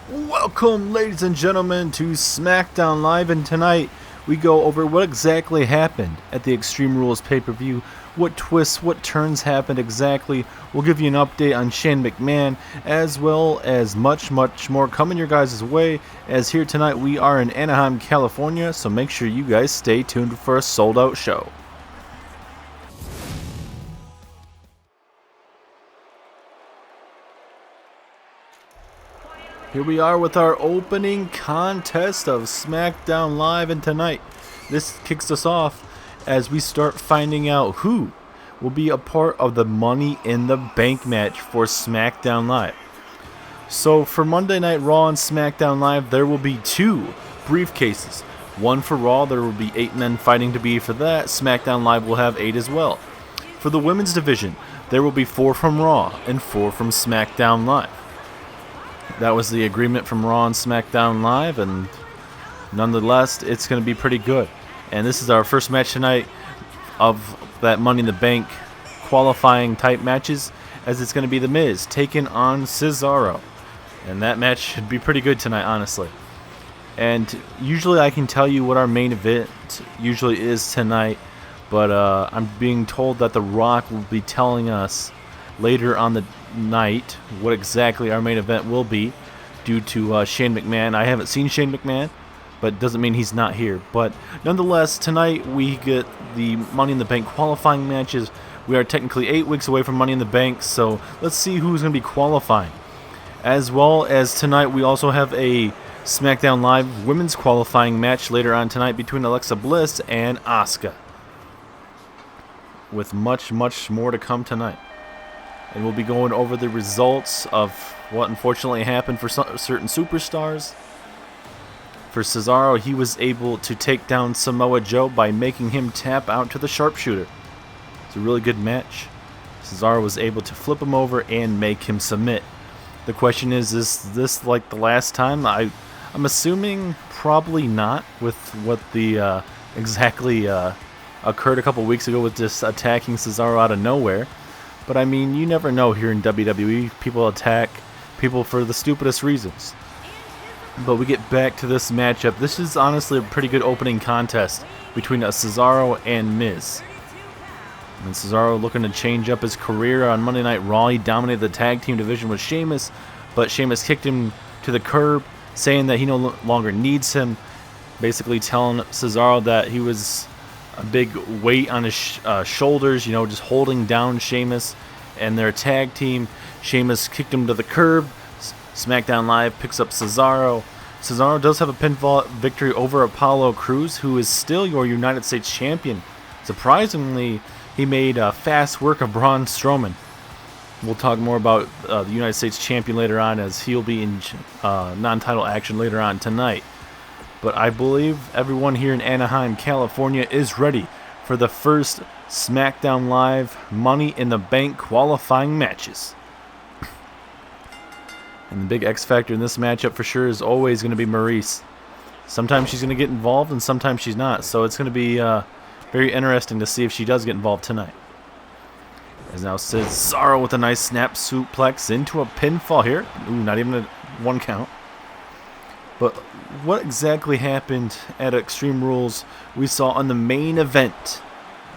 Welcome, ladies and gentlemen, to Smackdown Live, and tonight we go over what exactly happened at the Extreme Rules pay-per-view, what twists, what turns happened exactly. We'll give you an update on Shane McMahon, as well as much more coming your guys' way, as here tonight we are in Anaheim, California, so make sure you guys stay tuned for a sold-out show. Here we are with our opening contest of Smackdown Live, and tonight this kicks us off as we start finding out who will be a part of the Money in the Bank match for Smackdown Live. So for Monday Night Raw and Smackdown Live, there will be 2 briefcases. One for Raw, there will be 8 men fighting to be for that. Smackdown Live will have 8 as well. For the women's division, there will be 4 from Raw and 4 from Smackdown Live. That was the agreement from Raw and SmackDown Live, and nonetheless, it's going to be pretty good. And this is our first match tonight of that Money in the Bank qualifying type matches, as it's going to be The Miz taking on Cesaro. And that match should be pretty good tonight, honestly. And usually I can tell you what our main event usually is tonight, but I'm being told that The Rock will be telling us later on the night what exactly our main event will be due to Shane McMahon. I haven't seen Shane McMahon, but doesn't mean he's not here. But nonetheless, tonight we get the Money in the Bank qualifying matches. We are technically 8 weeks away from Money in the Bank, so let's see who's going to be qualifying. As well as tonight we also have a SmackDown Live women's qualifying match later on tonight between Alexa Bliss and Asuka, with much more to come tonight. And we'll be going over the results of what unfortunately happened for certain superstars. For Cesaro, he was able to take down Samoa Joe by making him tap out to the sharpshooter. It's a really good match. Cesaro was able to flip him over and make him submit. The question is this like the last time? I'm assuming probably not, with what the exactly occurred a couple weeks ago with just attacking Cesaro out of nowhere. But I mean, you never know here in WWE. People attack people for the stupidest reasons. But we get back to this matchup. This is honestly a pretty good opening contest between Cesaro and Miz. And Cesaro looking to change up his career on Monday Night Raw. He dominated the tag team division with Sheamus, but Sheamus kicked him to the curb, saying that he no longer needs him. Basically telling Cesaro that he was a big weight on his shoulders, just holding down Sheamus and their tag team. Sheamus kicked him to the curb. SmackDown Live picks up Cesaro. Cesaro does have a pinfall victory over Apollo Crews, who is still your United States champion. Surprisingly, he made fast work of Braun Strowman. We'll talk more about the United States champion later on, as he'll be in non-title action later on tonight. But I believe everyone here in Anaheim, California is ready for the first SmackDown Live Money in the Bank qualifying matches. And the big X factor in this matchup for sure is always going to be Maurice. Sometimes she's going to get involved and sometimes she's not. So it's going to be very interesting to see if she does get involved tonight. As now Cesaro with a nice snap suplex into a pinfall here. Ooh, not even a 1 count. But what exactly happened at Extreme Rules? We saw on the main event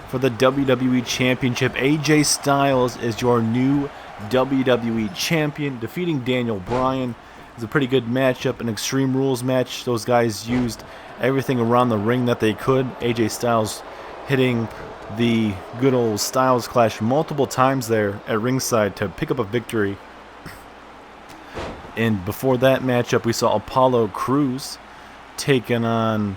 for the WWE Championship, AJ Styles is your new WWE Champion, defeating Daniel Bryan. It's a pretty good matchup, an Extreme Rules match. Those guys used everything around the ring that they could. AJ Styles hitting the good old Styles Clash multiple times there at ringside to pick up a victory. And before that matchup, we saw Apollo Crews taking on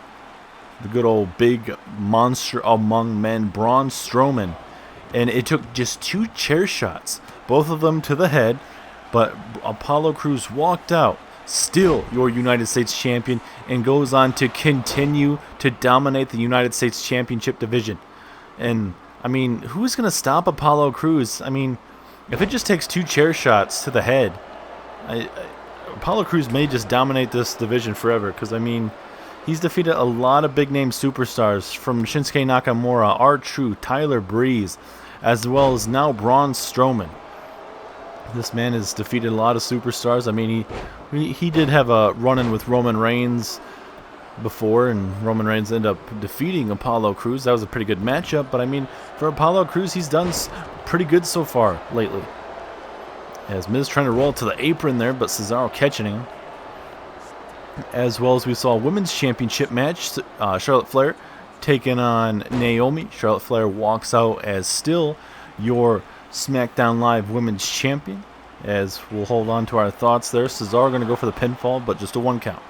the good old big monster among men, Braun Strowman. And it took just 2 chair shots, both of them to the head, but Apollo Crews walked out, still your United States champion, and goes on to continue to dominate the United States Championship division. And, I mean, who's going to stop Apollo Crews? I mean, if it just takes 2 chair shots to the head, Apollo Crews may just dominate this division forever, because, I mean, he's defeated a lot of big-name superstars, from Shinsuke Nakamura, R-Truth, Tyler Breeze, as well as now Braun Strowman. This man has defeated a lot of superstars. I mean, he did have a run-in with Roman Reigns before, and Roman Reigns ended up defeating Apollo Crews. That was a pretty good matchup, but I mean, for Apollo Crews, he's done pretty good so far lately. As Miz trying to roll to the apron there, but Cesaro catching him. As well as we saw a women's championship match, Charlotte Flair taking on Naomi. Charlotte Flair walks out as still your SmackDown Live Women's Champion. As we'll hold on to our thoughts there. Cesaro going to go for the pinfall, but just a 1 count.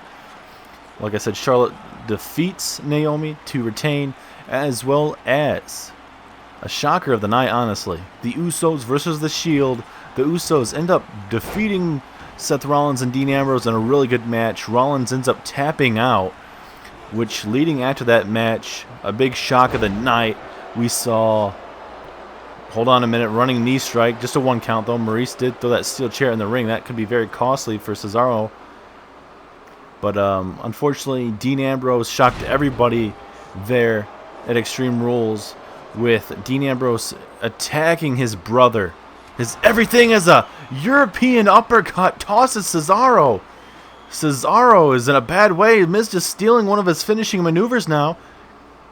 Like I said, Charlotte defeats Naomi to retain, as well as a shocker of the night, honestly. The Usos versus The Shield. The Usos end up defeating Seth Rollins and Dean Ambrose in a really good match. Rollins ends up tapping out, which leading after that match, a big shock of the night, we saw, hold on a minute, running knee strike, just a 1 count though. Maurice did throw that steel chair in the ring. That could be very costly for Cesaro. But unfortunately, Dean Ambrose shocked everybody there at Extreme Rules with Dean Ambrose attacking his brother. His everything as a European uppercut tosses Cesaro. Cesaro is in a bad way. Miz just stealing one of his finishing maneuvers now.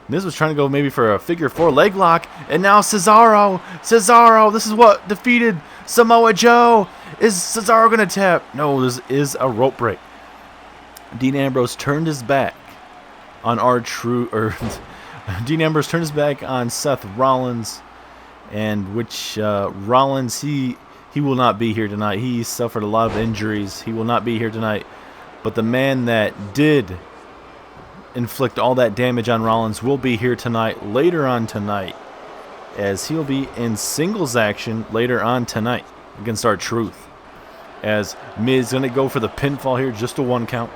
Miz was trying to go maybe for a figure 4 leg lock. And now Cesaro, this is what defeated Samoa Joe. Is Cesaro going to tap? No, this is a rope break. Dean Ambrose turned his back on Dean Ambrose turned his back on Seth Rollins, and which Rollins, he will not be here tonight. He suffered a lot of injuries. He will not be here tonight. But the man that did inflict all that damage on Rollins will be here tonight, later on tonight, as he'll be in singles action later on tonight against R-Truth. As Miz is going to go for the pinfall here, just a 1 count.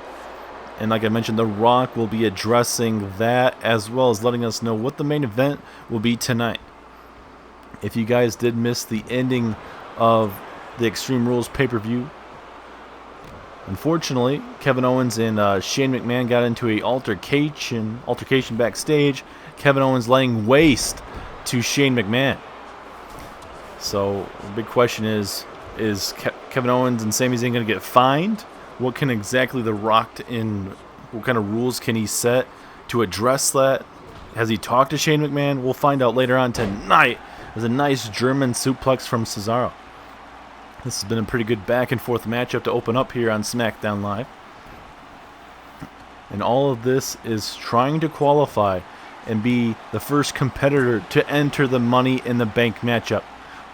And like I mentioned, The Rock will be addressing that, as well as letting us know what the main event will be tonight. If you guys did miss the ending of the Extreme Rules pay-per-view, unfortunately, Kevin Owens and Shane McMahon got into an altercation backstage. Kevin Owens laying waste to Shane McMahon. So the big question is Kevin Owens and Sami Zayn going to get fined? What can exactly The Rock what kind of rules can he set to address that? Has he talked to Shane McMahon? We'll find out later on tonight. There's a nice German suplex from Cesaro. This has been a pretty good back and forth matchup to open up here on SmackDown Live. And all of this is trying to qualify and be the first competitor to enter the Money in the Bank matchup.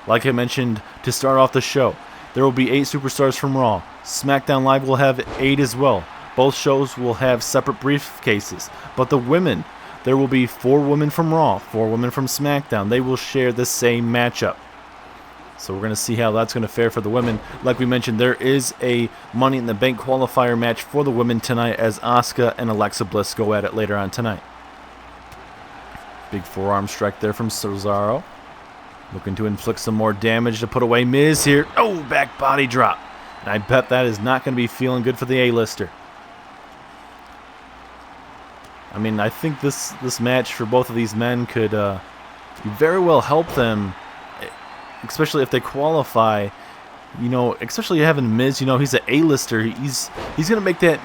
Like I mentioned to start off the show, there will be 8 superstars from Raw. SmackDown Live will have 8 as well. Both shows will have separate briefcases. But the women, there will be 4 women from Raw, 4 women from SmackDown. They will share the same matchup. So we're going to see how that's going to fare for the women. Like we mentioned, there is a Money in the Bank qualifier match for the women tonight as Asuka and Alexa Bliss go at it later on tonight. Big forearm strike there from Cesaro. Looking to inflict some more damage to put away Miz here. Oh, back body drop. And I bet that is not going to be feeling good for the A-lister. I mean, I think this match for both of these men could very well help them, especially if they qualify. You know, especially having Miz, you know, he's an A-lister. He's going to make that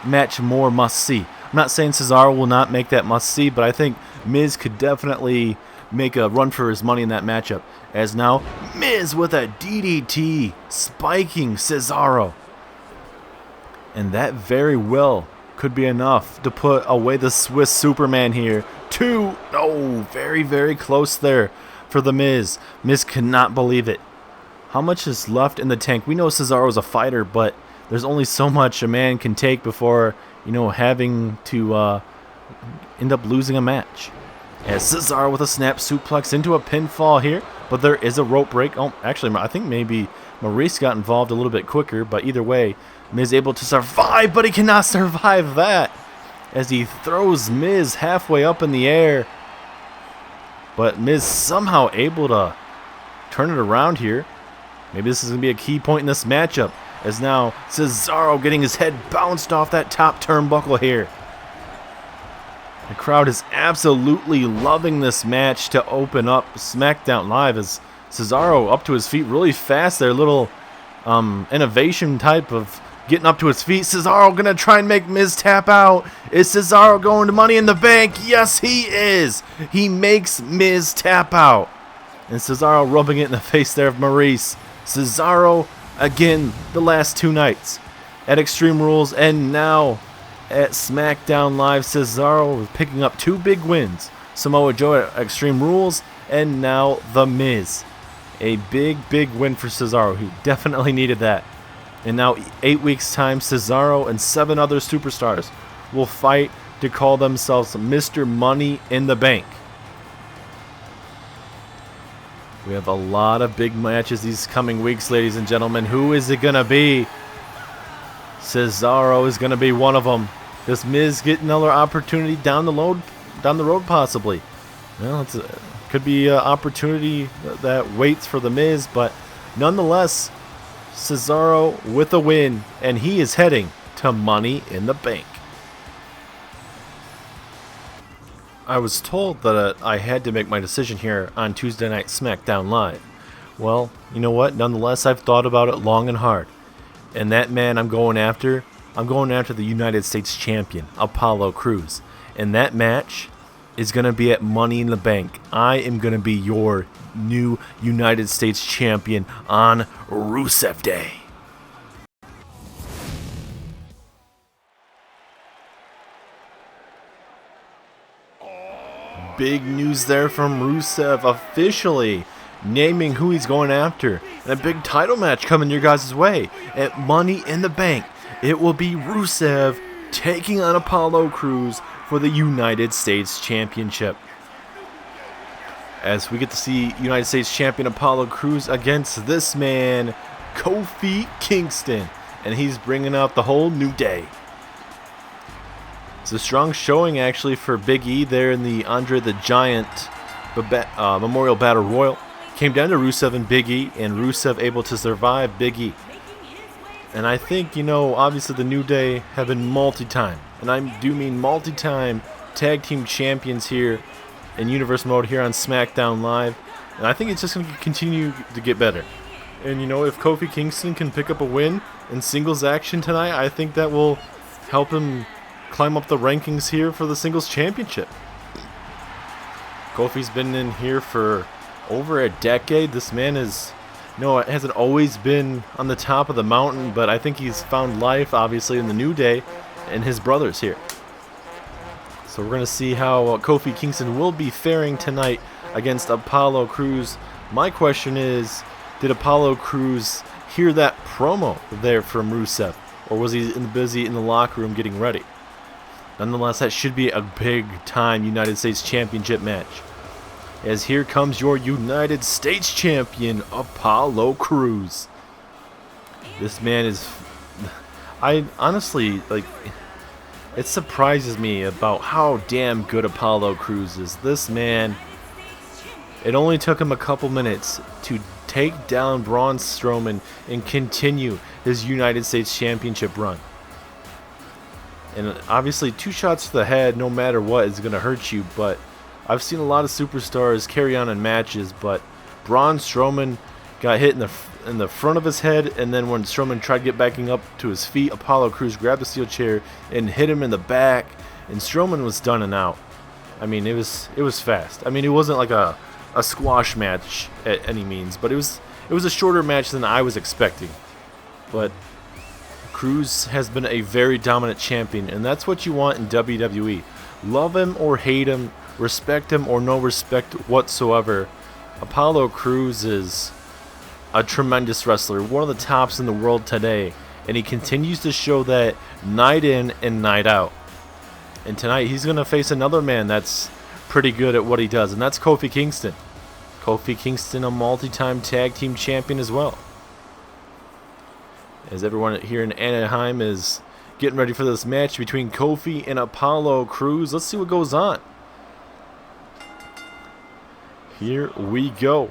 match more must-see. I'm not saying Cesaro will not make that must-see, but I think Miz could definitely make a run for his money in that matchup. As now, Miz with a DDT, spiking Cesaro. And that very well could be enough to put away the Swiss Superman here. 2, oh, very, very close there for the Miz. Miz cannot believe it. How much is left in the tank? We know Cesaro's a fighter, but there's only so much a man can take before, you know, having to end up losing a match. As Cesaro with a snap suplex into a pinfall here, but there is a rope break. Oh, actually, I think maybe Maurice got involved a little bit quicker, but either way, Miz able to survive, but he cannot survive that as he throws Miz halfway up in the air. But Miz somehow able to turn it around here. Maybe this is going to be a key point in this matchup, as now Cesaro getting his head bounced off that top turnbuckle here. The crowd is absolutely loving this match to open up SmackDown Live, as Cesaro up to his feet really fast there. Little innovation type of getting up to his feet. Cesaro gonna try and make Miz tap out. Is Cesaro going to Money in the Bank? Yes, he is. He makes Miz tap out. And Cesaro rubbing it in the face there of Maurice. Cesaro, again, the last 2 nights at Extreme Rules and now at Smackdown Live. Cesaro is picking up 2 big wins. Samoa Joe at Extreme Rules and now The Miz. A big win for Cesaro. He definitely needed that. And now 8 weeks time, Cesaro and 7 other superstars will fight to call themselves Mr. Money in the Bank. We have a lot of big matches these coming weeks, ladies and gentlemen. Who is it going to be? Cesaro is going to be one of them. Does Miz get another opportunity down the road possibly? Well, could be an opportunity that waits for the Miz, but nonetheless, Cesaro with a win, and he is heading to Money in the Bank. I was told that I had to make my decision here on Tuesday Night SmackDown Live. Well, you know what? Nonetheless, I've thought about it long and hard. And that man I'm going after the United States Champion, Apollo Crews. And that match is going to be at Money in the Bank. I am going to be your new United States Champion on Rusev Day. Big news there from Rusev officially naming who he's going after. And a big title match coming your guys' way at Money in the Bank. It will be Rusev taking on Apollo Crews for the United States Championship. As we get to see United States Champion Apollo Crews against this man, Kofi Kingston. And he's bringing out the whole New Day. It's a strong showing actually for Big E there in the Andre the Giant Memorial Battle Royal. Came down to Rusev and Big E, and Rusev able to survive Big E. And I think, you know, obviously the New Day have been multi-time, and I do mean multi-time tag team champions here in Universe Mode here on SmackDown Live. And I think it's just going to continue to get better. And, you know, if Kofi Kingston can pick up a win in singles action tonight, I think that will help him climb up the rankings here for the singles championship. Kofi's been in here for over a decade. This man is, it hasn't always been on the top of the mountain, but I think he's found life, obviously, in the New Day and his brothers here. So we're going to see how Kofi Kingston will be faring tonight against Apollo Crews. My question is, did Apollo Crews hear that promo there from Rusev, or was he busy in the locker room getting ready? Nonetheless, that should be a big-time United States Championship match. As here comes your United States Champion, Apollo Crews. This man is... I honestly, it surprises me about how damn good Apollo Crews is. This man, it only took him a couple minutes to take down Braun Strowman and continue his United States Championship run. And obviously 2 shots to the head, no matter what, is going to hurt you. But I've seen a lot of superstars carry on in matches, but Braun Strowman got hit in the front of his head, and then when Strowman tried to get backing up to his feet, Apollo Crews grabbed the steel chair and hit him in the back, and Strowman was done and out. I mean, it was fast. I mean, it wasn't like a squash match at any means, but it was a shorter match than I was expecting. But Crews has been a very dominant champion, and that's what you want in WWE. Love him or hate him, respect him or no respect whatsoever, Apollo Crews is a tremendous wrestler, one of the tops in the world today, and he continues to show that night in and night out. And tonight he's going to face another man that's pretty good at what he does, and that's Kofi Kingston. Kofi Kingston, a multi-time tag team champion as well. As everyone here in Anaheim is getting ready for this match between Kofi and Apollo Crews. Let's see what goes on. Here we go.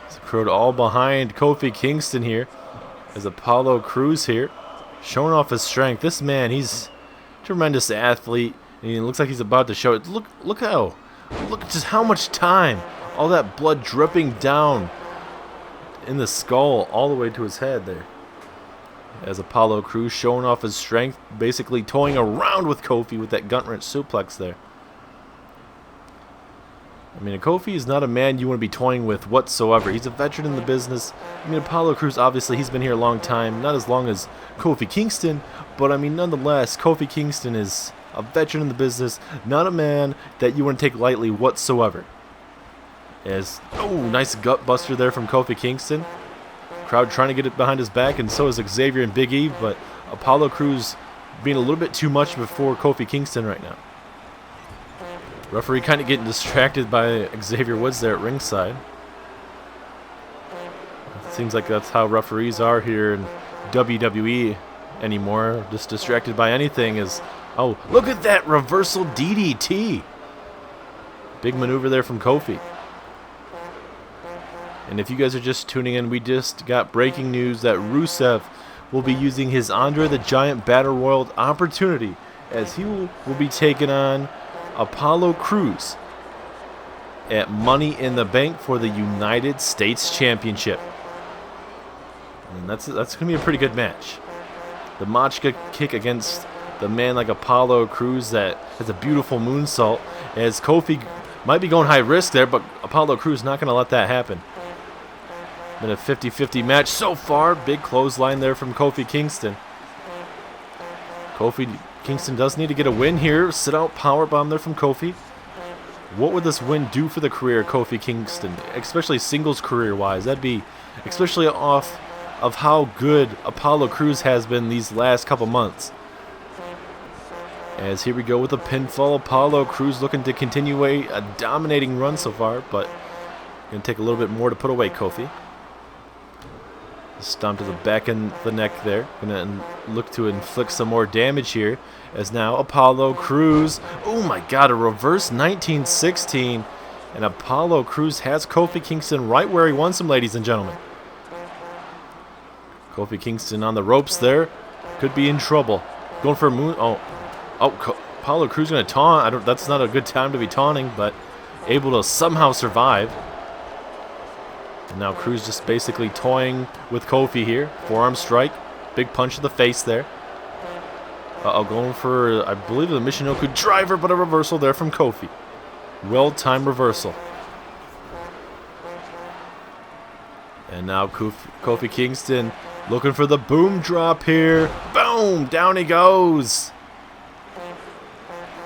It's a crowd all behind Kofi Kingston here. As Apollo Crews here, showing off his strength. This man, he's a tremendous athlete, and he looks like he's about to show it. Look just how much time, all that blood dripping down in the skull all the way to his head there. As Apollo Crews showing off his strength, basically toying around with Kofi with that gut wrench suplex there. I mean, Kofi is not a man you want to be toying with whatsoever. He's a veteran in the business. I mean, Apollo Crews, obviously, he's been here a long time. Not as long as Kofi Kingston, but I mean, nonetheless, Kofi Kingston is a veteran in the business. Not a man that you want to take lightly whatsoever. Nice gut buster there from Kofi Kingston. Crowd trying to get it behind his back, and so is Xavier and Big E, but Apollo Crews being a little bit too much before Kofi Kingston right now. Referee kind of getting distracted by Xavier Woods there at ringside. It seems like that's how referees are here in WWE anymore. Just distracted by anything. Oh, look at that reversal DDT. Big maneuver there from Kofi. And if you guys are just tuning in, we just got breaking news that Rusev will be using his Andre the Giant Battle Royal opportunity as he will be taking on Apollo Crews at Money in the Bank for the United States Championship. And that's going to be a pretty good match. The Machka kick against the man like Apollo Crews that has a beautiful moonsault, as Kofi might be going high risk there, but Apollo Crews not going to let that happen. Been a 50-50 match so far. Big clothesline there from Kofi Kingston. Kofi Kingston does need to get a win here. Sit out powerbomb there from Kofi. What would this win do for the career of Kofi Kingston, especially singles career-wise? That'd be especially off of how good Apollo Crews has been these last couple months. As here we go with a pinfall. Apollo Crews looking to continue a dominating run so far, but going to take a little bit more to put away Kofi. Stomp to the back and the neck there. Going to look to inflict some more damage here. As now Apollo Crews. Oh my god, a reverse 1916. And Apollo Crews has Kofi Kingston right where he wants him, ladies and gentlemen. Kofi Kingston on the ropes there. Could be in trouble. Going for a moon. Apollo Crews going to taunt. That's not a good time to be taunting, but able to somehow survive. And now Crews just basically toying with Kofi here. Forearm strike. Big punch to the face there. Going for, I believe, the Michinoku driver, but a reversal there from Kofi. Well-timed reversal. And now Kofi Kingston looking for the boom drop here. Boom! Down he goes.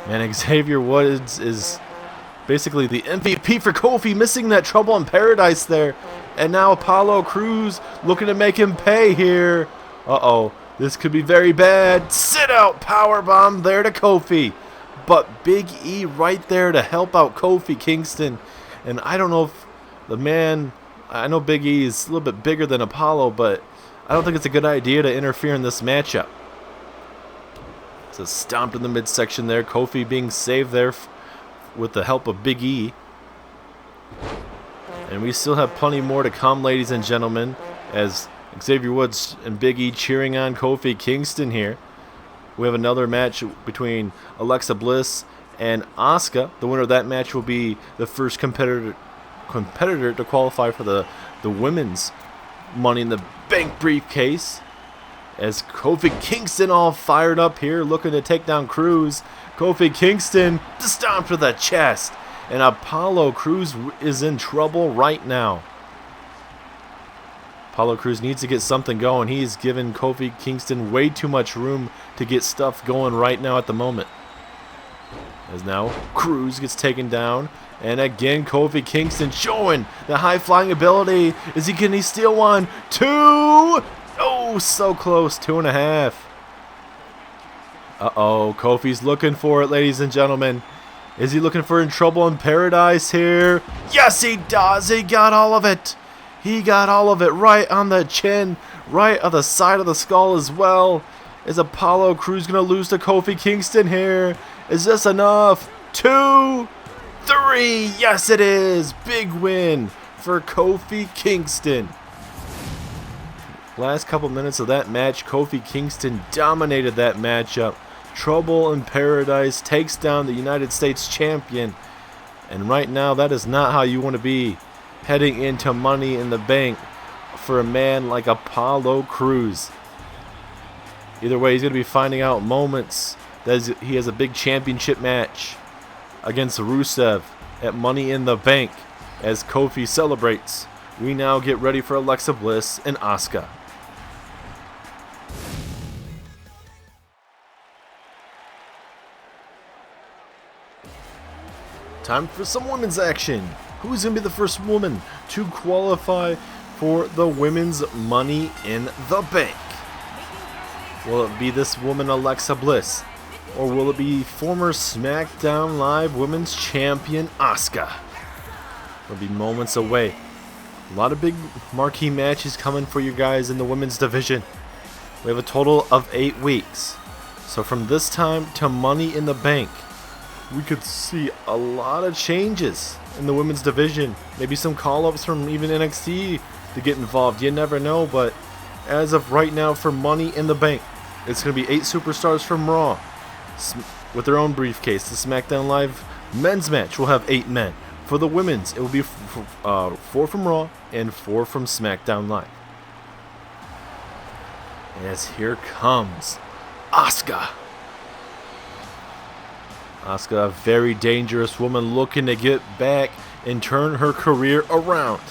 Man, Xavier Woods is basically the MVP for Kofi, missing that Trouble in Paradise there. And now Apollo Crews looking to make him pay here. This could be very bad. Sit out powerbomb there to Kofi. But Big E right there to help out Kofi Kingston. And I don't know if the man, I know Big E is a little bit bigger than Apollo, but I don't think it's a good idea to interfere in this matchup. So stomped in the midsection there. Kofi being saved there with the help of Big E. And we still have plenty more to come, ladies and gentlemen, as Xavier Woods and Big E cheering on Kofi Kingston here. We have another match between Alexa Bliss and Asuka. The winner of that match will be the first competitor to qualify for the women's Money in the Bank briefcase. As Kofi Kingston all fired up here, looking to take down Crews. Kofi Kingston to stomp to the chest. And Apollo Crews is in trouble right now. Apollo Crews needs to get something going. He's given Kofi Kingston way too much room to get stuff going right now at the moment. As now Crews gets taken down. And again, Kofi Kingston showing the high-flying ability. Can he steal one? 2! Oh, so close. 2.5. Kofi's looking for it, ladies and gentlemen. Is he looking for Trouble in Paradise here? Yes, he does. He got all of it. He got all of it right on the chin, right on the side of the skull as well. Is Apollo Crews going to lose to Kofi Kingston here? Is this enough? 2, 3. Yes, it is. Big win for Kofi Kingston. Last couple minutes of that match, Kofi Kingston dominated that matchup. Trouble in Paradise takes down the United States champion. And right now, that is not how you want to be heading into Money in the Bank. for a man like Apollo Crews. Either way, he's going to be finding out moments that he has a big championship match against Rusev at Money in the Bank. As Kofi celebrates, we now get ready for Alexa Bliss and Asuka. Time for some women's action. Who's going to be the first woman to qualify for the Women's Money in the Bank? Will it be this woman, Alexa Bliss? Or will it be former SmackDown Live Women's Champion, Asuka? It'll be moments away. A lot of big marquee matches coming for you guys in the women's division. We have a total of 8 weeks. So from this time to Money in the Bank, we could see a lot of changes in the women's division. Maybe some call-ups from even NXT to get involved. You never know, but as of right now for Money in the Bank, it's going to be 8 superstars from Raw with their own briefcase. The SmackDown Live men's match will have 8 men. For the women's, it will be 4 from Raw and 4 from SmackDown Live. As here comes Asuka. Asuka, a very dangerous woman looking to get back and turn her career around.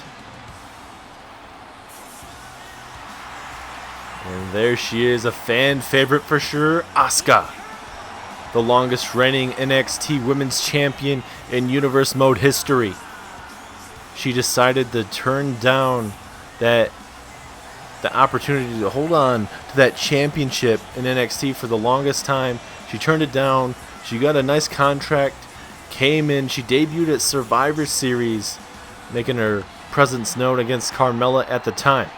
And there she is, a fan favorite for sure, Asuka. The longest reigning NXT Women's Champion in Universe Mode history. She decided to turn down the opportunity to hold on to that championship in NXT for the longest time. She turned it down. She got a nice contract, came in, she debuted at Survivor Series, making her presence known against Carmella at the time.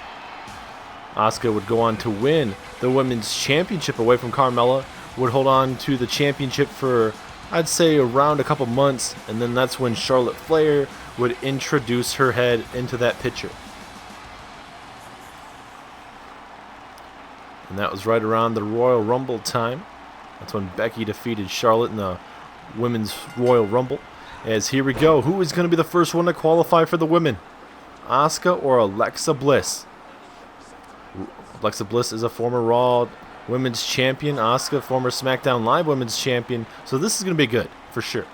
Asuka would go on to win the Women's Championship away from Carmella, would hold on to the championship for, I'd say, around a couple months, and then that's when Charlotte Flair would introduce her head into that picture. And that was right around the Royal Rumble time. That's when Becky defeated Charlotte in the Women's Royal Rumble. As here we go. Who is going to be the first one to qualify for the women? Asuka or Alexa Bliss? Alexa Bliss is a former Raw Women's Champion. Asuka, former SmackDown Live Women's Champion. So this is going to be good, for sure.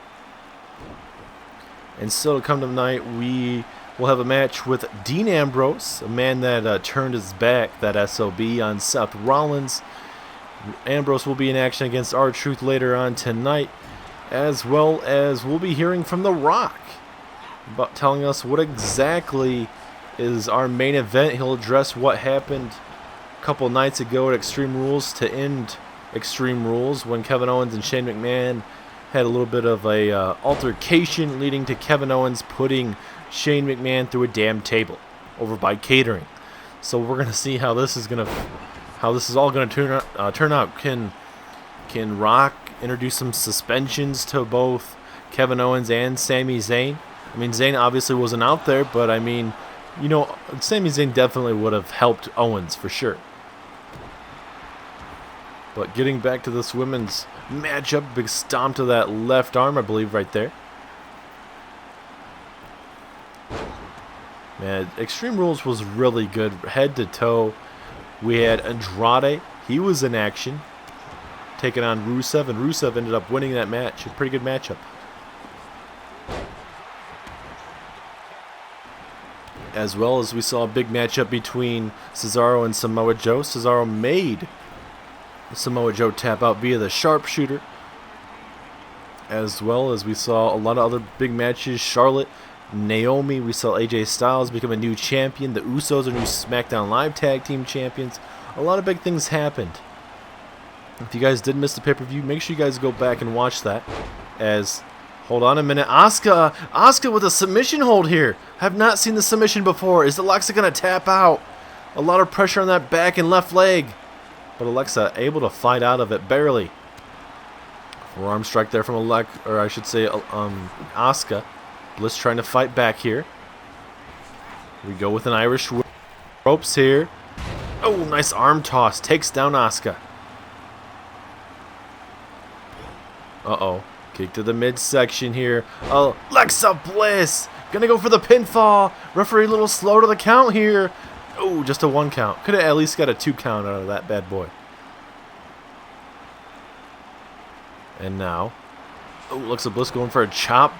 And still to come tonight, we will have a match with Dean Ambrose, a man that turned his back, that SOB, on Seth Rollins. Ambrose will be in action against R-Truth later on tonight, as well as we'll be hearing from The Rock about telling us what exactly is our main event. He'll address what happened a couple nights ago at Extreme Rules to end Extreme Rules when Kevin Owens and Shane McMahon had a little bit of a altercation leading to Kevin Owens putting Shane McMahon through a damn table over by catering. So we're going to see how this is all going to turn out. Can Rock introduce some suspensions to both Kevin Owens and Sami Zayn? I mean, Zayn obviously wasn't out there, but I mean, you know, Sami Zayn definitely would have helped Owens for sure. But getting back to this women's matchup, big stomp to that left arm, I believe, right there. Man, Extreme Rules was really good, head to toe. We had Andrade, he was in action, taking on Rusev, and Rusev ended up winning that match. A pretty good matchup. As well as we saw a big matchup between Cesaro and Samoa Joe. Cesaro made Samoa Joe tap out via the sharpshooter. As well as we saw a lot of other big matches. Charlotte, Naomi, we saw AJ Styles become a new champion. The Usos are new SmackDown Live Tag Team Champions. A lot of big things happened. If you guys did miss the pay-per-view, make sure you guys go back and watch that. As, hold on a minute, Asuka with a submission hold here. Have not seen the submission before. Is Alexa going to tap out? A lot of pressure on that back and left leg. But Alexa able to fight out of it, barely. Forearm strike there from Asuka. Bliss trying to fight back here. We go with an Irish ropes here. Oh, nice arm toss. Takes down Asuka. Uh-oh. Kick to the midsection here. Alexa Bliss. Gonna go for the pinfall. Referee a little slow to the count here. Oh, just a 1 count. Could have at least got a 2 count out of that bad boy. And now, oh, Alexa Bliss going for a chop.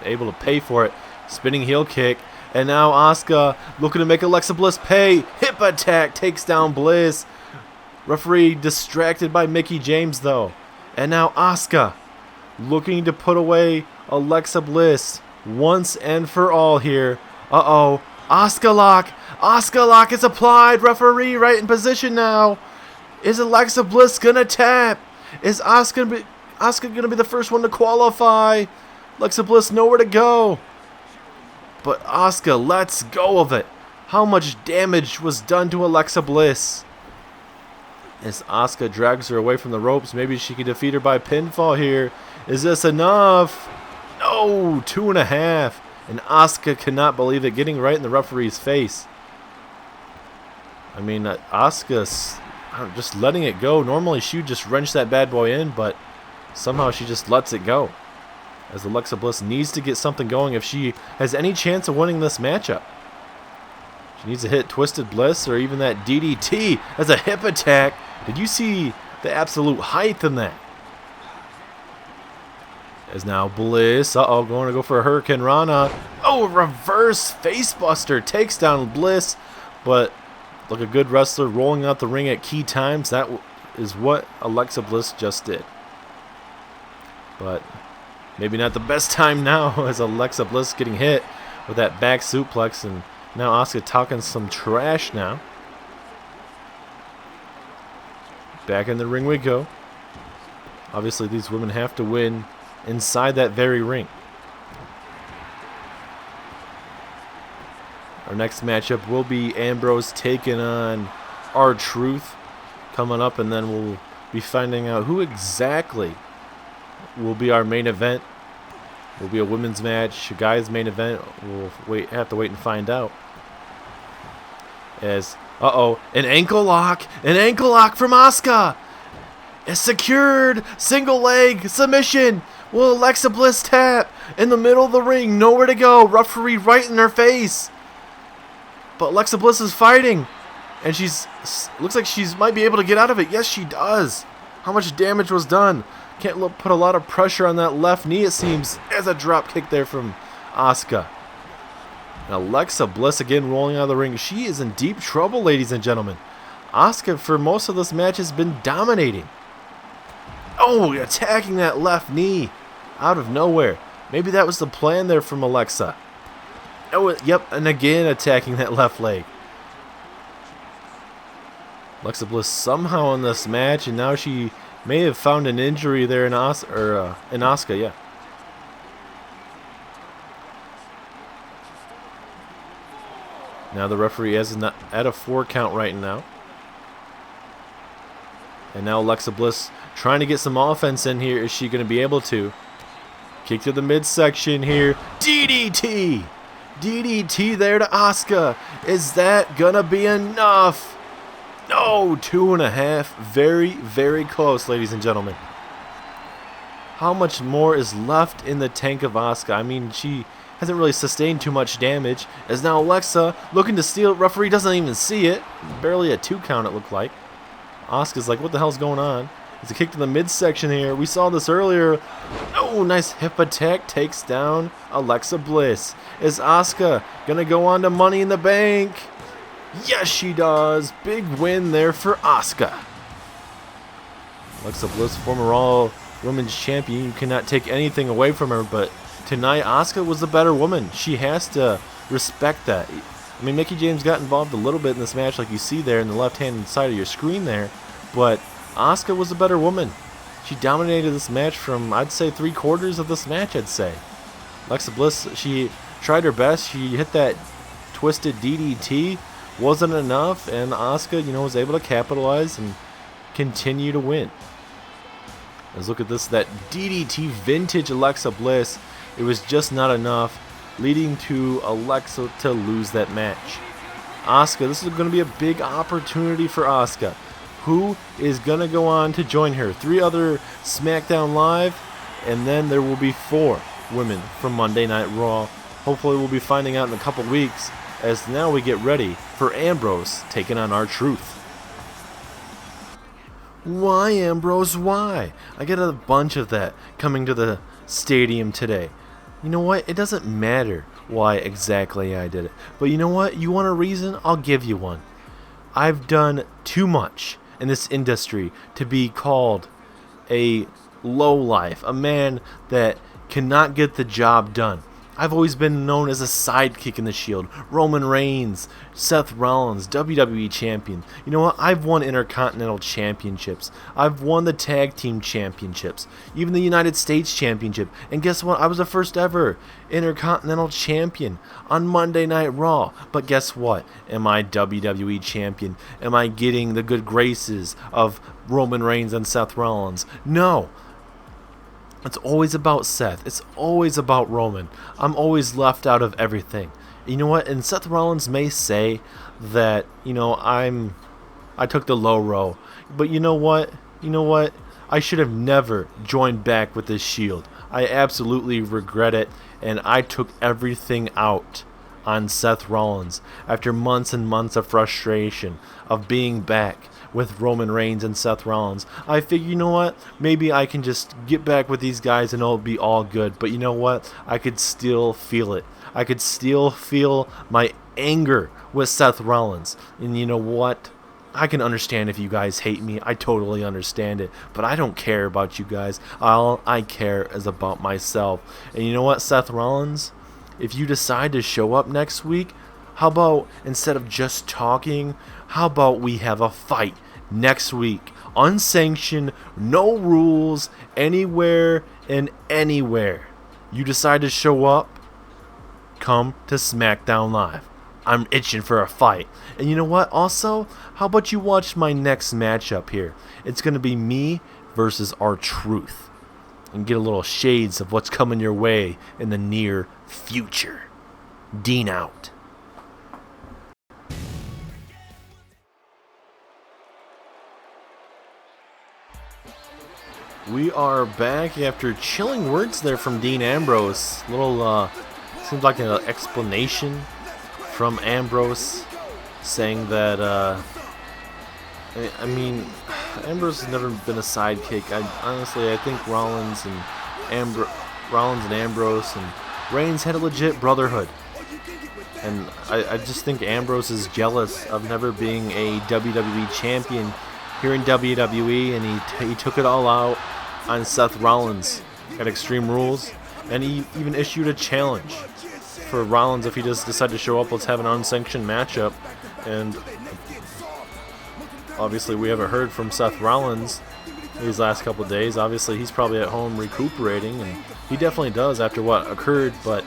Able to pay for it. Spinning heel kick. And now Asuka looking to make Alexa Bliss pay. Hip attack takes down Bliss. Referee distracted by Mickie James though. And now Asuka looking to put away Alexa Bliss once and for all here. Uh-oh. Asuka lock. Asuka lock is applied. Referee right in position now. Is Alexa Bliss going to tap? Is Asuka going to be the first one to qualify? Alexa Bliss nowhere to go. But Asuka lets go of it. How much damage was done to Alexa Bliss? As Asuka drags her away from the ropes, maybe she can defeat her by pinfall here. Is this enough? No, 2.5. And Asuka cannot believe it, getting right in the referee's face. I mean, Asuka's just letting it go. Normally she would just wrench that bad boy in, but somehow she just lets it go. As Alexa Bliss needs to get something going if she has any chance of winning this matchup. She needs to hit Twisted Bliss or even that DDT as a hip attack. Did you see the absolute height in that? As now Bliss, going to go for a Hurricane Rana. Oh, reverse facebuster takes down Bliss. But look, a good wrestler rolling out the ring at key times. That is what Alexa Bliss just did. But maybe not the best time now as Alexa Bliss getting hit with that back suplex. And now Asuka talking some trash now. Back in the ring we go. Obviously these women have to win inside that very ring. Our next matchup will be Ambrose taking on R-Truth coming up, and then we'll be finding out who exactly will be our main event. Will be a women's match, a guys' main event. We'll have to wait and find out. As an ankle lock from Asuka. It's secured, single leg submission. Will Alexa Bliss tap in the middle of the ring? Nowhere to go. Referee right in her face. But Alexa Bliss is fighting, and looks like she might be able to get out of it. Yes, she does. How much damage was done? Can't put a lot of pressure on that left knee, it seems, as a drop kick there from Asuka. And Alexa Bliss again rolling out of the ring. She is in deep trouble, ladies and gentlemen. Asuka, for most of this match, has been dominating. Oh, attacking that left knee out of nowhere. Maybe that was the plan there from Alexa. Oh, yep, and again attacking that left leg. Alexa Bliss somehow in this match, and now she may have found an injury there in Asuka, yeah. Now the referee is at a 4 count right now. And now Alexa Bliss trying to get some offense in here. Is she going to be able to? Kick to the midsection here. DDT! DDT there to Asuka. Is that going to be enough? No, 2.5. Very, very close, ladies and gentlemen. How much more is left in the tank of Asuka? I mean, she hasn't really sustained too much damage. As now Alexa looking to steal it. Referee doesn't even see it. Barely a 2 count, it looked like. Asuka's like, what the hell's going on? It's a kick to the midsection here. We saw this earlier. Oh, nice hip attack. Takes down Alexa Bliss. Is Asuka going to go on to Money in the Bank? Yes, she does. Big win there for Asuka. Alexa Bliss, former Raw Women's Champion. You cannot take anything away from her, but tonight Asuka was the better woman. She has to respect that. I mean, Mickie James got involved a little bit in this match, like you see there in the left-hand side of your screen there, but Asuka was a better woman. She dominated this match from, I'd say, 3/4 of this match, I'd say. Alexa Bliss, she tried her best. She hit that twisted DDT. Wasn't enough, and Asuka, was able to capitalize and continue to win. Let's look at this, that DDT vintage Alexa Bliss. It was just not enough, leading to Alexa to lose that match. Asuka, this is going to be a big opportunity for Asuka. Who is going to go on to join her? 3 other Smackdown Live, and then there will be 4 women from Monday Night Raw. Hopefully we'll be finding out in a couple weeks as now we get ready for Ambrose taking on R-Truth. Why, Ambrose, why? I get a bunch of that coming to the stadium today. You know what? It doesn't matter why exactly I did it. But you know what? You want a reason? I'll give you one. I've done too much in this industry to be called a lowlife, a man that cannot get the job done. I've always been known as a sidekick in the Shield. Roman Reigns, Seth Rollins, WWE Champion. You know what? I've won Intercontinental Championships. I've won the Tag Team Championships. Even the United States Championship. And guess what? I was the first ever Intercontinental Champion on Monday Night Raw. But guess what? Am I WWE Champion? Am I getting the good graces of Roman Reigns and Seth Rollins? No. It's always about Seth. It's always about Roman. I'm always left out of everything. You know what? And Seth Rollins may say that, I took the low road. But you know what? I should have never joined back with this Shield. I absolutely regret it, and I took everything out on Seth Rollins after months and months of frustration of being back with Roman Reigns and Seth Rollins. I figure, you know what? Maybe I can just get back with these guys and it'll be all good. But you know what? I could still feel it. I could still feel my anger with Seth Rollins. And you know what? I can understand if you guys hate me. I totally understand it. But I don't care about you guys. All I care is about myself. And you know what, Seth Rollins? If you decide to show up next week, how about instead of just talking, how about we have a fight next week? Unsanctioned, no rules, anywhere and anywhere. You decide to show up, come to Smackdown Live. I'm itching for a fight. And you know what? Also, how about you watch my next matchup here? It's going to be me versus R-Truth. And get a little shades of what's coming your way in the near future. Dean out. We are back after chilling words there from Dean Ambrose. Little, seems like an explanation from Ambrose saying that, Ambrose has never been a sidekick. I think Rollins and Ambrose and Reigns had a legit brotherhood. And I just think Ambrose is jealous of never being a WWE champion here in WWE, and he took it all out on Seth Rollins at Extreme Rules, and he even issued a challenge for Rollins if he just decided to show up. Let's have an unsanctioned matchup. And obviously we haven't heard from Seth Rollins these last couple of days. Obviously he's probably at home recuperating, and he definitely does after what occurred. But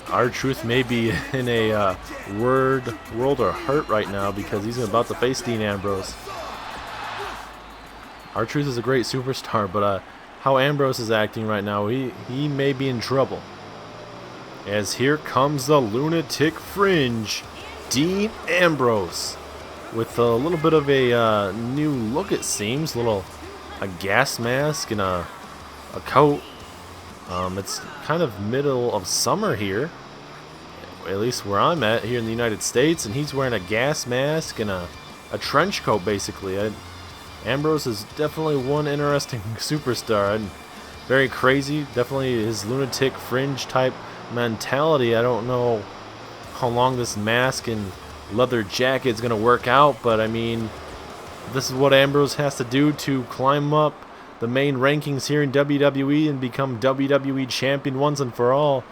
R-Truth may be in a world of hurt right now because he's about to face Dean Ambrose. R-Truth is a great superstar, but how Ambrose is acting right now, he may be in trouble. As here comes the lunatic fringe, Dean Ambrose, with a little bit of a new look, it seems. A gas mask and a coat. It's kind of middle of summer here, at least where I'm at here in the United States, and he's wearing a gas mask and a trench coat, basically. Ambrose is definitely one interesting superstar, and very crazy. Definitely his lunatic fringe type mentality. I don't know how long this mask and leather jacket is going to work out, but I mean, this is what Ambrose has to do to climb up the main rankings here in WWE and become WWE champion once and for all.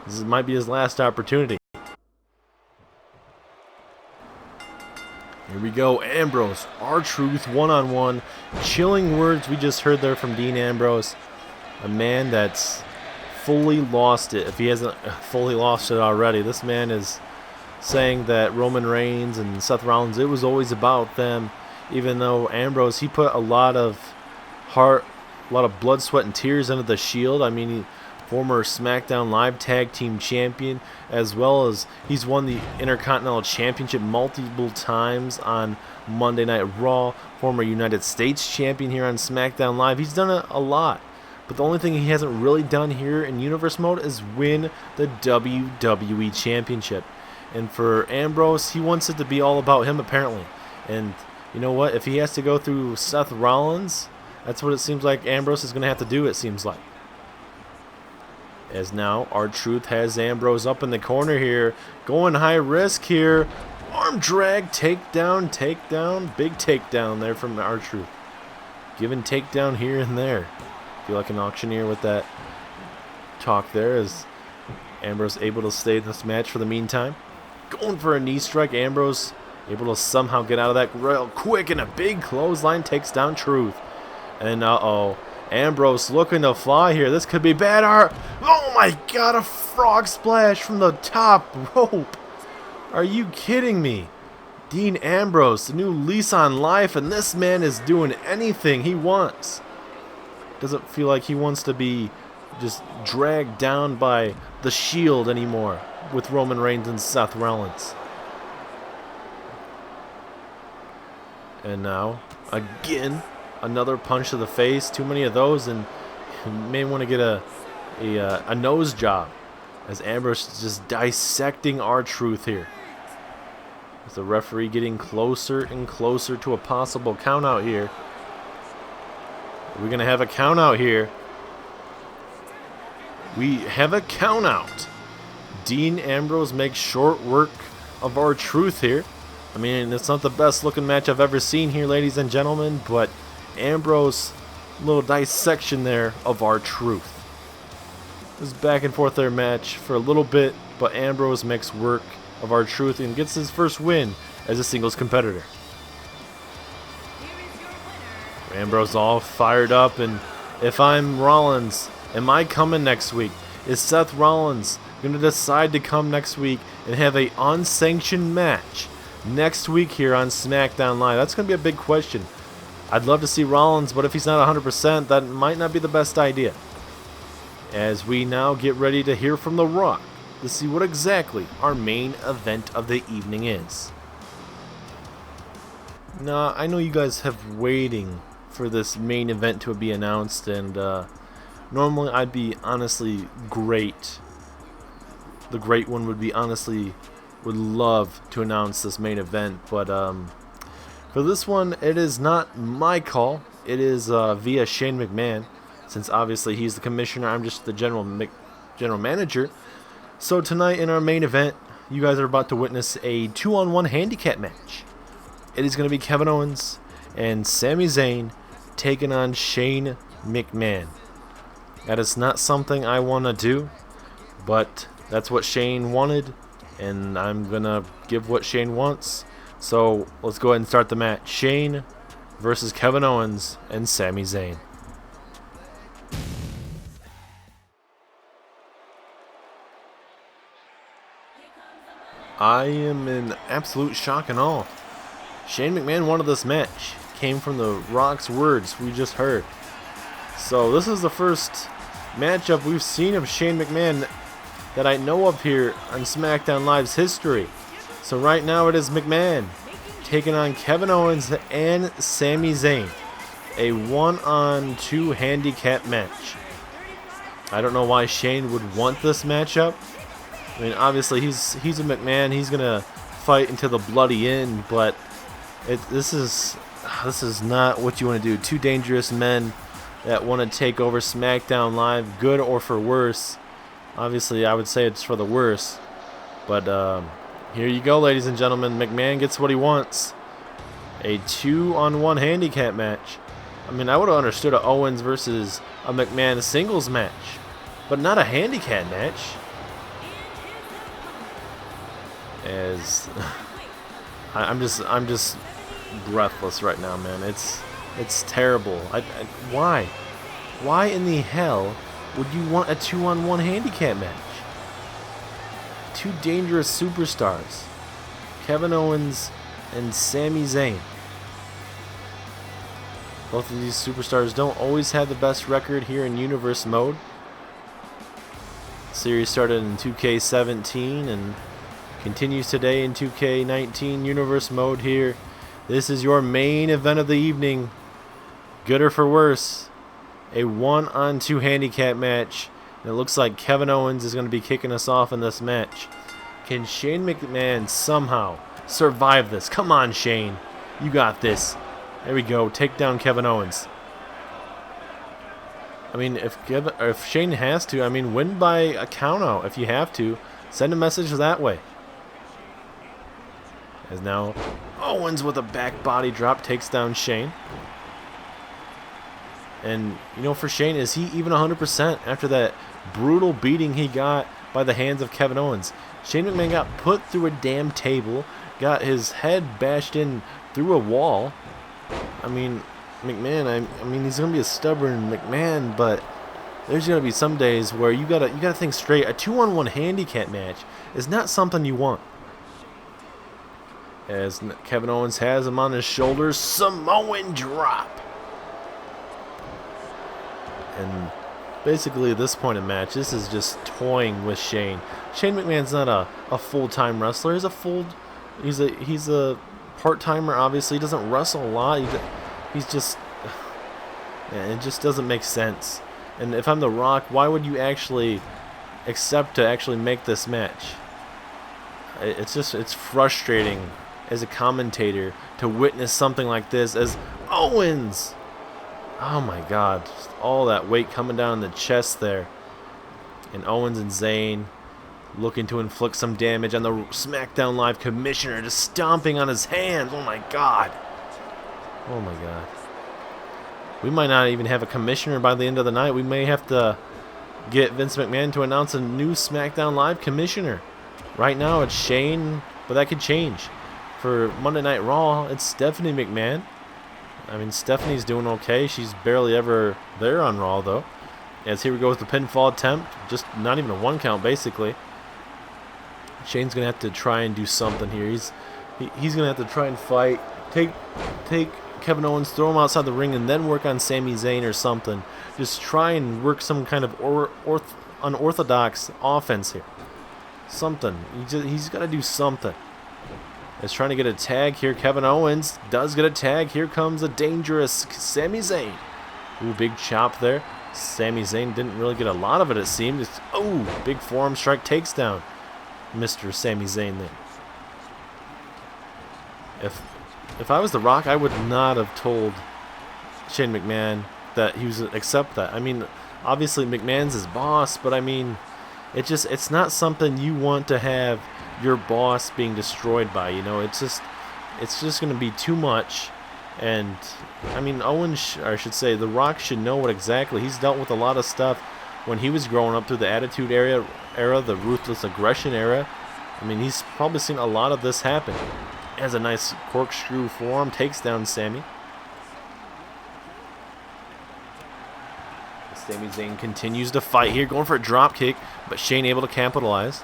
This might be his last opportunity. Here we go, Ambrose, R-Truth, one-on-one. Chilling words we just heard there from Dean Ambrose. A man that's fully lost it, if he hasn't fully lost it already. This man is saying that Roman Reigns and Seth Rollins, it was always about them, even though Ambrose, he put a lot of heart, a lot of blood, sweat, and tears into the Shield. I mean, former SmackDown Live Tag Team Champion, as well as he's won the Intercontinental Championship multiple times on Monday Night Raw, former United States Champion here on SmackDown Live. He's done a lot, but the only thing he hasn't really done here in Universe Mode is win the WWE Championship. And for Ambrose, he wants it to be all about him apparently. And you know what? If he has to go through Seth Rollins, that's what it seems like Ambrose is going to have to do, it seems like. As now, R-Truth has Ambrose up in the corner here. Going high risk here. Arm drag, takedown. Big takedown there from R-Truth. Giving takedown here and there. Feel like an auctioneer with that talk there, as Ambrose able to stay in this match for the meantime. Going for a knee strike. Ambrose able to somehow get out of that real quick, and a big clothesline takes down Truth. And Ambrose looking to fly here. This could be bad. Oh my god, a frog splash from the top rope. Are you kidding me? Dean Ambrose, the new lease on life, and this man is doing anything he wants. Doesn't feel like he wants to be just dragged down by the Shield anymore with Roman Reigns and Seth Rollins. And now, again, another punch to the face. Too many of those, and you may want to get a nose job, as Ambrose is just dissecting R-Truth here. With the referee getting closer and closer to a possible count out here. We're going to have a count out here. We have a count out. Dean Ambrose makes short work of R-Truth here. I mean, it's not the best looking match I've ever seen here, ladies and gentlemen, but Ambrose, little dissection there of R-Truth. It was back and forth their match for a little bit, but Ambrose makes work of R-Truth and gets his first win as a singles competitor. Ambrose all fired up, and if I'm Rollins, am I coming next week? Is Seth Rollins going to decide to come next week and have a unsanctioned match next week here on Smackdown Live? That's going to be a big question. I'd love to see Rollins, but if he's not 100%, that might not be the best idea. As we now get ready to hear from The Rock to see what exactly our main event of the evening is. Now, I know you guys have waiting for this main event to be announced, and normally I'd be honestly great. The great one would be honestly would love to announce this main event, but for this one, it is not my call. It is via Shane McMahon, since obviously he's the commissioner. I'm just the general manager. So tonight in our main event, you guys are about to witness a 2-on-1 handicap match. It is going to be Kevin Owens and Sami Zayn taking on Shane McMahon. That is not something I want to do, but that's what Shane wanted, and I'm going to give what Shane wants. So let's go ahead and start the match. Shane versus Kevin Owens and Sami Zayn. I am in absolute shock and awe. Shane McMahon wanted this match. Came from The Rock's words we just heard. So this is the first matchup we've seen of Shane McMahon that I know of here on SmackDown Live's history. So right now it is McMahon taking on Kevin Owens and Sami Zayn. A 1-on-2 handicap match. I don't know why Shane would want this matchup. I mean, obviously he's a McMahon. He's gonna fight until the bloody end, but this is not what you want to do. Two dangerous men that want to take over SmackDown Live, good or for worse. Obviously, I would say it's for the worse. But here you go, ladies and gentlemen. McMahon gets what he wants. A 2-on-1 handicap match. I mean, I would have understood a Owens versus a McMahon singles match, but not a handicap match. As I'm just breathless right now, man. It's terrible. Why in the hell would you want a 2-on-1 handicap match? Two dangerous superstars, Kevin Owens and Sami Zayn. Both of these superstars don't always have the best record here in Universe mode. The series started in 2K17 and continues today in 2K19 Universe mode here. This is your main event of the evening. Good or for worse, a 1-on-2 handicap match. And it looks like Kevin Owens is going to be kicking us off in this match. Can Shane McMahon somehow survive this? Come on, Shane. You got this. There we go. Take down Kevin Owens. I mean, if Shane has to, I mean, win by a countout if you have to. Send a message that way. As now Owens with a back body drop takes down Shane. And, you know, for Shane, is he even 100% after that brutal beating he got by the hands of Kevin Owens? Shane McMahon got put through a damn table, got his head bashed in through a wall. I mean, McMahon, I mean, he's gonna be a stubborn McMahon, but there's gonna be some days where you gotta think straight. A 2-on-1 handicap match is not something you want. As Kevin Owens has him on his shoulders, Samoan drop. And basically at this point in the match, this is just toying with Shane. Shane McMahon's not a full-time wrestler. He's a part-timer, obviously. He doesn't wrestle a lot. He's just... Yeah, it just doesn't make sense. And if I'm The Rock, why would you actually accept to actually make this match? It's frustrating as a commentator to witness something like this as Owens... Oh my God, just all that weight coming down the chest there. And Owens and Zayn looking to inflict some damage on the Smackdown Live commissioner, just stomping on his hands. Oh my God. Oh my God. We might not even have a commissioner by the end of the night. We may have to get Vince McMahon to announce a new Smackdown Live commissioner. Right now it's Shane, but that could change. For Monday Night Raw, it's Stephanie McMahon. I mean, Stephanie's doing okay. She's barely ever there on Raw, though. As here we go with the pinfall attempt. Just not even a 1 count, basically. Shane's going to have to try and do something here. He's going to have to try and fight. Take Kevin Owens, throw him outside the ring, and then work on Sami Zayn or something. Just try and work some kind of unorthodox offense here. Something. He's got to do something. Is trying to get a tag here. Kevin Owens does get a tag. Here comes a dangerous Sami Zayn. Ooh, big chop there. Sami Zayn didn't really get a lot of it, it seemed. Oh, big forearm strike takes down Mr. Sami Zayn there. If I was The Rock, I would not have told Shane McMahon that he was accept that. I mean, obviously McMahon's his boss, but I mean, it's not something you want to have your boss being destroyed by, you know. It's just going to be too much. And I mean, Owens, or I should say, The Rock should know what exactly. He's dealt with a lot of stuff when he was growing up through the Attitude Era, the Ruthless Aggression era. I mean, he's probably seen a lot of this happen. Has a nice corkscrew forearm, takes down Sami. Sami Zayn continues to fight here, going for a drop kick, but Shane able to capitalize.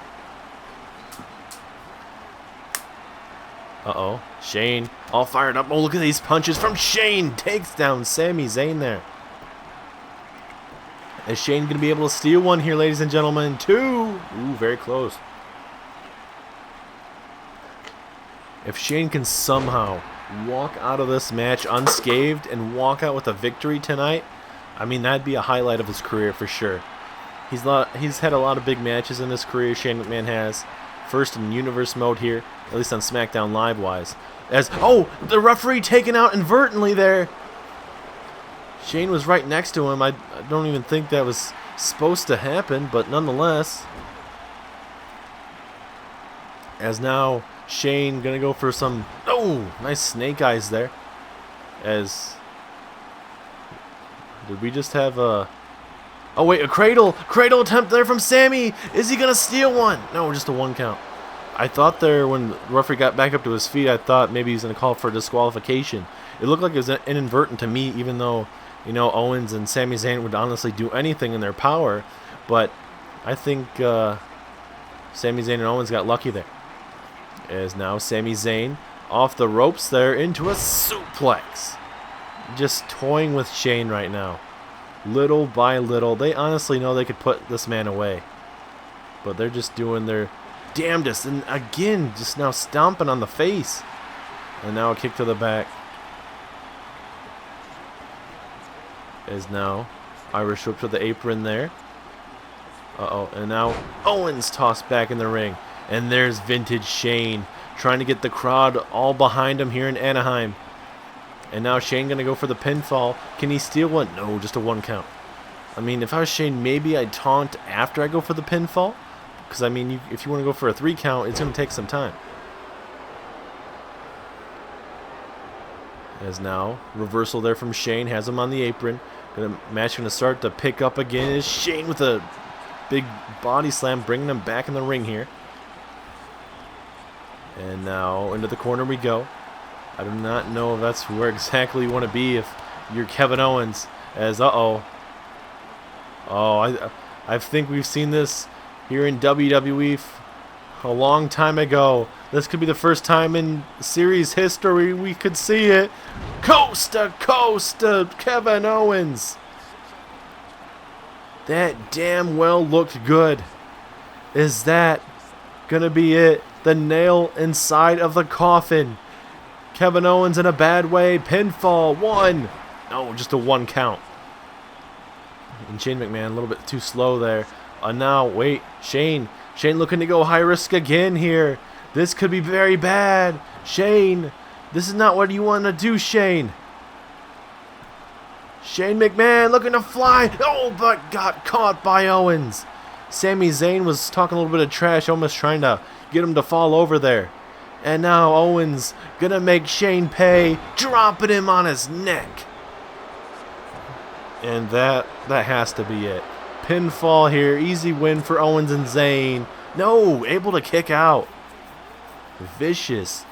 Uh-oh. Shane all fired up. Oh, look at these punches from Shane. Takes down Sami Zayn there. Is Shane going to be able to steal one here, ladies and gentlemen? 2. Ooh, very close. If Shane can somehow walk out of this match unscathed and walk out with a victory tonight, I mean, that'd be a highlight of his career for sure. He's had a lot of big matches in his career, Shane McMahon has. First in universe mode here, at least on SmackDown Live wise. Oh, the referee taken out inadvertently there. Shane was right next to him. I don't even think that was supposed to happen, but nonetheless. As now Shane gonna go for some, oh, nice snake eyes there. As did we just have a, oh wait, a cradle attempt there from Sami. Is he gonna steal one? No, just a 1 count. I thought there, when the referee got back up to his feet, I thought maybe he was gonna call for a disqualification. It looked like it was inadvertent to me, even though, you know, Owens and Sami Zayn would honestly do anything in their power. But I think Sami Zayn and Owens got lucky there. As now Sami Zayn off the ropes there into a suplex. Just toying with Shane right now. Little by little. They honestly know they could put this man away. But they're just doing their damnedest. And again, just now stomping on the face. And now a kick to the back. As now Irish whip to the apron there. Uh-oh. And now Owens tossed back in the ring. And there's vintage Shane trying to get the crowd all behind him here in Anaheim. And now Shane going to go for the pinfall. Can he steal one? No, just a 1 count. I mean, if I was Shane, maybe I'd taunt after I go for the pinfall. Because, I mean, if you want to go for a 3 count, it's going to take some time. As now, reversal there from Shane. Has him on the apron. Match going to start to pick up again. Is Shane with a big body slam, bringing him back in the ring here. And now into the corner we go. I do not know if that's where exactly you want to be if you're Kevin Owens. As, I think we've seen this here in WWE a long time ago. This could be the first time in series history we could see it. Coast to coast to Kevin Owens. That damn well looked good. Is that gonna be it? The nail inside of the coffin. Kevin Owens in a bad way. Pinfall. 1. No, just a 1 count. And Shane McMahon a little bit too slow there. Now, wait. Shane looking to go high risk again here. This could be very bad. Shane, this is not what you want to do, Shane. Shane McMahon looking to fly. Oh, but got caught by Owens. Sami Zayn was talking a little bit of trash, almost trying to get him to fall over there. And now Owens gonna make Shane pay, dropping him on his neck. And that has to be it. Pinfall here, easy win for Owens and Zayn. No, able to kick out. Vicious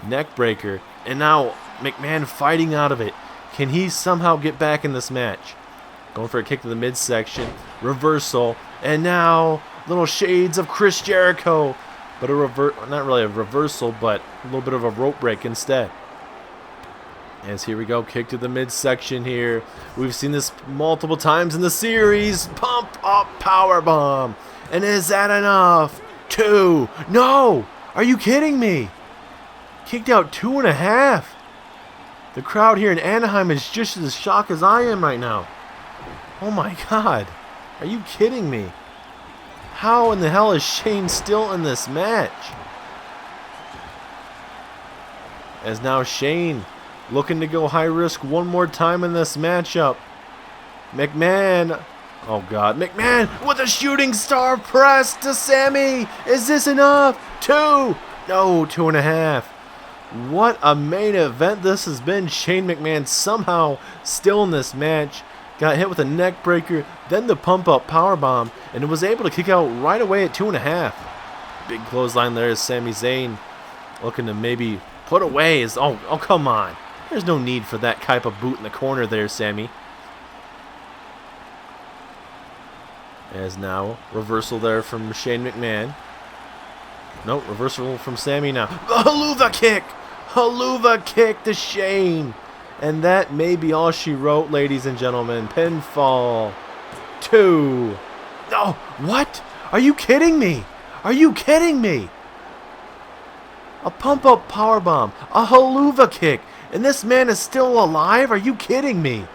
neck breaker. And now McMahon fighting out of it. Can he somehow get back in this match? Going for a kick to the midsection. Reversal. And now little shades of Chris Jericho. But not really a reversal, but a little bit of a rope break instead. As here we go, kick to the midsection here. We've seen this multiple times in the series. Pump up powerbomb. And is that enough? 2. No! Are you kidding me? Kicked out 2.5. The crowd here in Anaheim is just as shocked as I am right now. Oh my God. Are you kidding me? How in the hell is Shane still in this match? As now Shane looking to go high risk one more time in this matchup. McMahon. Oh God. McMahon with a shooting star press to Sami. Is this enough? 2. No, 2.5. What a main event this has been. Shane McMahon somehow still in this match. Got hit with a neck breaker, then the pump up powerbomb, and was able to kick out right away at 2.5. Big clothesline there is Sami Zayn looking to maybe put away his. Oh, come on. There's no need for that type of boot in the corner there, Sami. As now, reversal there from Shane McMahon. Nope, reversal from Sami now. The haluva kick! Haluva kick to Shane. And that may be all she wrote, ladies and gentlemen. Pinfall. 2. Oh, what? Are you kidding me? Are you kidding me? A pump-up powerbomb. A haluva kick. And this man is still alive? Are you kidding me?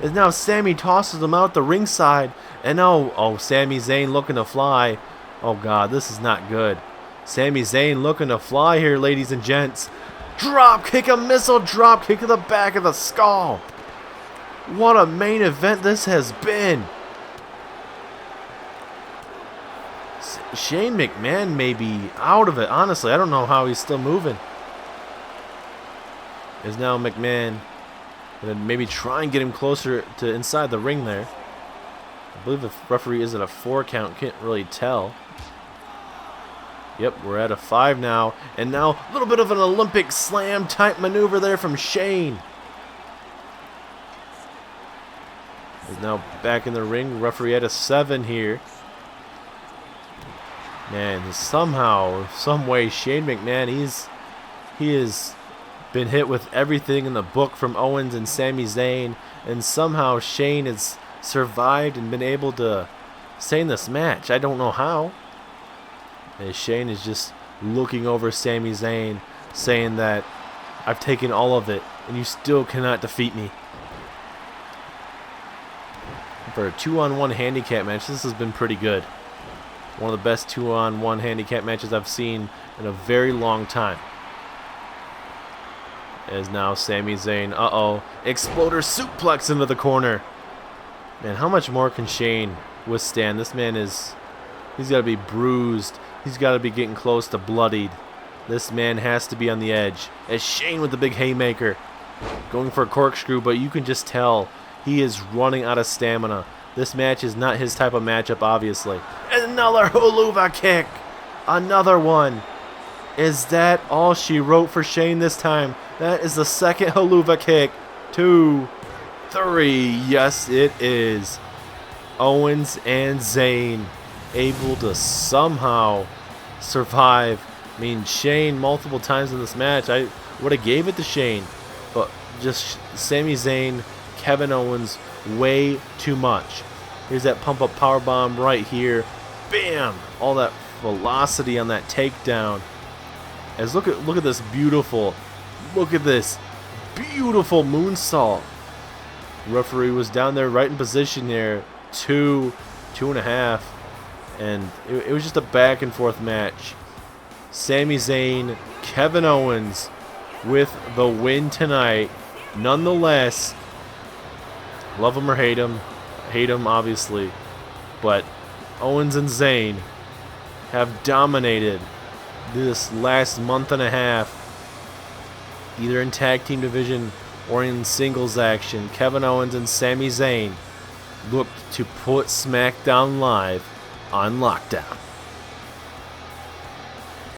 And now Sami tosses him out the ringside. And oh, Sami Zayn looking to fly. Oh, God, this is not good. Sami Zayn looking to fly here, ladies and gents. Drop kick, a missile drop kick to the back of the skull. What a main event this has been. Shane McMahon may be out of it. Honestly, I don't know how he's still moving. Is now McMahon going to maybe try and get him closer to inside the ring there. I believe the referee is at a 4 count. Can't really tell. Yep, we're at a 5 now. And now a little bit of an Olympic slam type maneuver there from Shane. He's now back in the ring. Referee at a 7 here. Man, somehow, some way, Shane McMahon, he has been hit with everything in the book from Owens and Sami Zayn. And somehow Shane has survived and been able to stay in this match. I don't know how. As Shane is just looking over Sami Zayn, saying that I've taken all of it, and you still cannot defeat me. For a 2-on-1 handicap match, this has been pretty good. One of the best 2-on-1 handicap matches I've seen in a very long time. As now Sami Zayn, Exploder suplex into the corner. Man, how much more can Shane withstand? This man he's got to be bruised. He's got to be getting close to bloodied. This man has to be on the edge. As Shane with the big haymaker, going for a corkscrew, but you can just tell he is running out of stamina. This match is not his type of matchup, obviously. Another Huluva kick. Another one. Is that all she wrote for Shane this time? That is the second Huluva kick. 2, 3. Yes, it is. Owens and Zayn able to somehow survive. I mean, Shane multiple times in this match, I would have gave it to Shane. But just Sami Zayn, Kevin Owens, way too much. Here's that pump-up powerbomb right here. Bam! All that velocity on that takedown. As look at this beautiful moonsault. Referee was down there right in position there. 2.5, and it was just a back and forth match. Sami Zayn, Kevin Owens with the win tonight. Nonetheless, love him or hate him obviously, but Owens and Zayn have dominated this last month and a half, either in tag team division or in singles action. Kevin Owens and Sami Zayn looked to put SmackDown Live on lockdown.